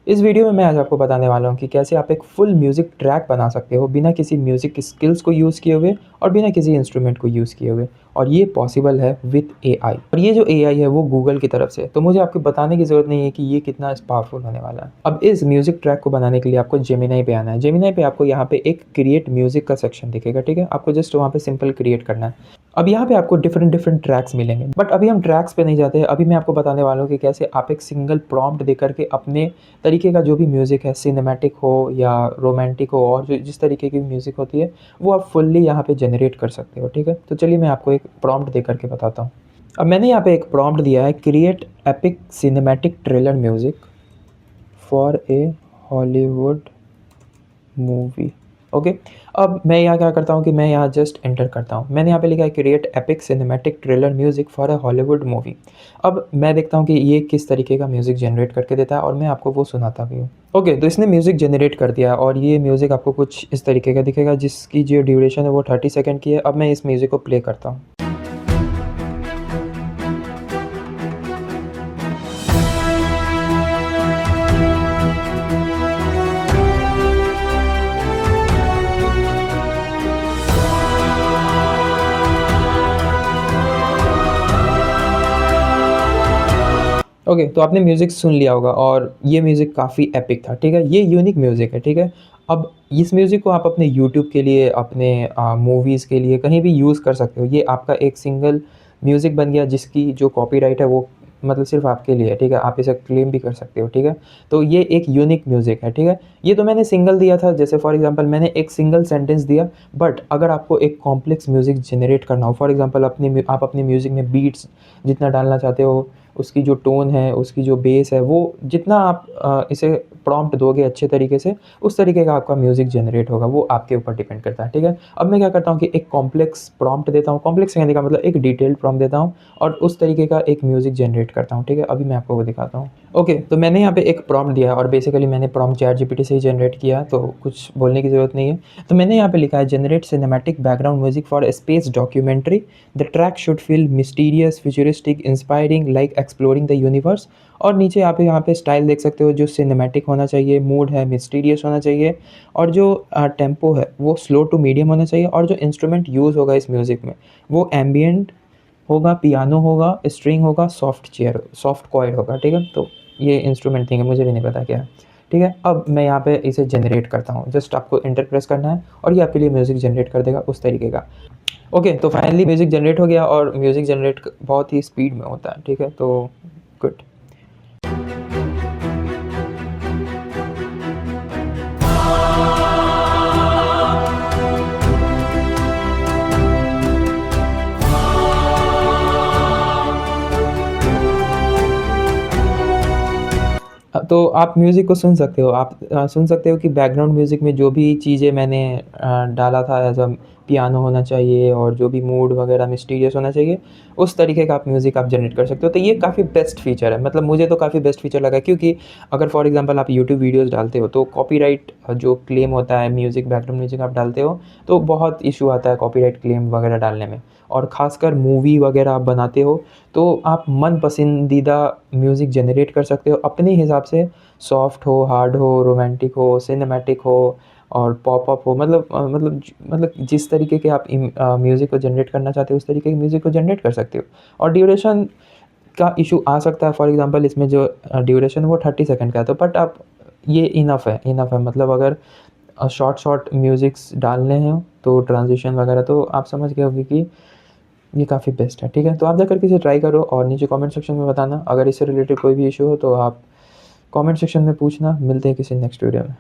इस वीडियो में मैं आज आपको बताने वाला हूँ कि कैसे आप एक फुल म्यूज़िक ट्रैक बना सकते हो बिना किसी म्यूज़िक स्किल्स को यूज़ किए हुए और बिना किसी इंस्ट्रूमेंट को यूज़ किए हुए। और ये पॉसिबल है विद एआई। और ये जो एआई है वो गूगल की तरफ से, तो मुझे आपको बताने की ज़रूरत नहीं है कि ये कितना पावरफुल होने वाला है। अब इस म्यूज़िक ट्रैक को बनाने के लिए आपको जेमिनी पे आना है। जेमिनी पे आपको यहाँ पे एक क्रिएट म्यूज़िक का सेक्शन दिखेगा, ठीक है। आपको जस्ट वहाँ पे सिंपल क्रिएट करना है। अब यहाँ पे आपको डिफरेंट ट्रैक्स मिलेंगे, बट अभी हम ट्रैक्स पे नहीं जाते हैं। अभी मैं आपको बताने वाला हूँ कि कैसे आप एक सिंगल प्रॉम्प्ट दे करके अपने तरीके का जो भी म्यूज़िक है, सिनेमैटिक हो या रोमांटिक हो, और जो जिस तरीके की म्यूज़िक होती है वो आप फुल्ली यहाँ पे जनरेट कर सकते हो, ठीक है। तो चलिए मैं आपको एक प्रॉम्प्ट दे करके बताता हूँ। अब मैंने यहाँ पे एक प्रॉम्प्ट दिया है, create epic cinematic trailer music for a Hollywood movie. Okay. अब मैं यहाँ क्या करता हूँ कि मैं यहाँ जस्ट एंटर करता हूँ। मैंने यहाँ पे लिखा है create epic cinematic trailer music for a Hollywood movie. अब मैं देखता हूँ कि ये किस तरीके का म्यूज़िक जनरेट करके देता है और मैं आपको वो सुनाता भी हूँ। ओके, तो इसने म्यूज़िक जनरेट कर दिया और ये म्यूज़िक आपको कुछ इस तरीके का दिखेगा, जिसकी जो ड्यूरेशन है वो 30 सेकेंड की है। अब मैं इस म्यूज़िक को प्ले करता हूँ। ओके, तो आपने म्यूज़िक सुन लिया होगा और ये म्यूज़िक काफ़ी एपिक था, ठीक है। ये यूनिक म्यूज़िक है, ठीक है। अब इस म्यूज़िक को आप अपने यूट्यूब के लिए, अपने मूवीज़ के लिए कहीं भी यूज़ कर सकते हो। ये आपका एक सिंगल म्यूज़िक बन गया जिसकी जो कॉपीराइट है वो मतलब सिर्फ़ आपके लिए है, ठीक है। आप इसे क्लेम भी कर सकते हो, ठीक है। तो ये एक यूनिक म्यूज़िक है, ठीक है। ये तो मैंने सिंगल दिया था, जैसे फॉर एग्ज़ाम्पल मैंने एक सिंगल सेंटेंस दिया, बट अगर आपको एक कॉम्प्लेक्स म्यूज़िक जनरेट करना हो, फॉर एग्ज़ाम्पल आप अपने म्यूज़िक में बीट्स जितना डालना चाहते हो, उसकी जो टोन है, उसकी जो बेस है, वो जितना आप इसे प्रॉम्प्ट दोगे अच्छे तरीके से, उस तरीके का आपका म्यूज़िक जनरेट होगा। वो आपके ऊपर डिपेंड करता है, ठीक है। अब मैं क्या करता हूँ कि एक कॉम्प्लेक्स प्रॉम्प्ट देता हूँ। कॉम्प्लेक्स कहने का मतलब एक डिटेल्ड प्रॉम्प्ट देता हूँ और उस तरीके का एक म्यूज़िक जनरेट करता हूँ, ठीक है। अभी मैं आपको वो दिखाता हूँ। ओके, तो मैंने यहाँ पे एक प्रॉम्प्ट दिया और बेसिकली मैंने प्रॉम्प्ट चैटजीपीटी से ही जनरेट किया, तो कुछ बोलने की ज़रूरत नहीं है। तो मैंने यहाँ पे लिखा है generate cinematic background music for a space documentary. The track should feel mysterious, futuristic, inspiring, like exploring the universe. और नीचे आप यहाँ पे स्टाइल देख सकते हो, जो सिनेमैटिक होना चाहिए, मूड है मिस्टीरियस होना चाहिए, और जो टेम्पो है वो स्लो टू मीडियम होना चाहिए, और जो इंस्ट्रूमेंट यूज़ होगा इस म्यूज़िक में वो एम्बियंट होगा, पियानो होगा, स्ट्रिंग होगा, सॉफ्ट कॉर्ड होगा, ठीक है। तो ये इंस्ट्रूमेंट थिंग है, मुझे भी नहीं पता क्या है, ठीक है। अब मैं यहाँ पे इसे जनरेट करता हूँ। जस्ट आपको एंटर प्रेस करना है और ये आपके लिए म्यूज़िक जनरेट कर देगा उस तरीके का। ओके, तो फाइनली म्यूज़िक जनरेट हो गया और म्यूज़िक जनरेट बहुत ही स्पीड में होता है, ठीक है। तो गुड। तो आप म्यूज़िक को सुन सकते हो। आप सुन सकते हो कि बैकग्राउंड म्यूज़िक में जो भी चीज़ें मैंने डाला था, एज़ अ पियानो होना चाहिए और जो भी मूड वगैरह मिस्टीरियस होना चाहिए, उस तरीके का आप म्यूज़िक आप जनरेट कर सकते हो। तो ये काफ़ी बेस्ट फ़ीचर है, मतलब मुझे तो काफ़ी बेस्ट फ़ीचर लगा, क्योंकि अगर फॉर एग्ज़ाम्पल आप यूट्यूब वीडियोज़ डालते हो तो कॉपीराइट जो क्लेम होता है, म्यूज़िक बैकग्राउंड म्यूज़िक आप डालते हो तो बहुत इश्यू आता है कॉपीराइट क्लेम वगैरह डालने में। और ख़ासकर मूवी वगैरह आप बनाते हो तो आप मन पसंदीदा म्यूज़िक जनरेट कर सकते हो अपने हिसाब से। सॉफ्ट हो, हार्ड हो, रोमांटिक हो, सिनेमैटिक हो और पॉप अप हो, मतलब जिस तरीके के आप म्यूज़िक को जनरेट करना चाहते हो उस तरीके के म्यूज़िक को जनरेट कर सकते हो। और ड्यूरेशन का इशू आ सकता है, फॉर एग्ज़ाम्पल इसमें जो ड्यूरेशन है वो 30 सेकंड का है, तो बट आप ये इनफ़ है। मतलब अगर शॉर्ट म्यूज़िक्स डालने हैं तो ट्रांज़िशन वगैरह, तो आप समझ गए होंगे कि ये काफ़ी बेस्ट है, ठीक है। तो आप जाकर के इसे ट्राई करो और नीचे कमेंट सेक्शन में बताना। अगर इससे रिलेटेड कोई भी इशू हो तो आप कमेंट सेक्शन में पूछना। मिलते हैं किसी नेक्स्ट वीडियो में।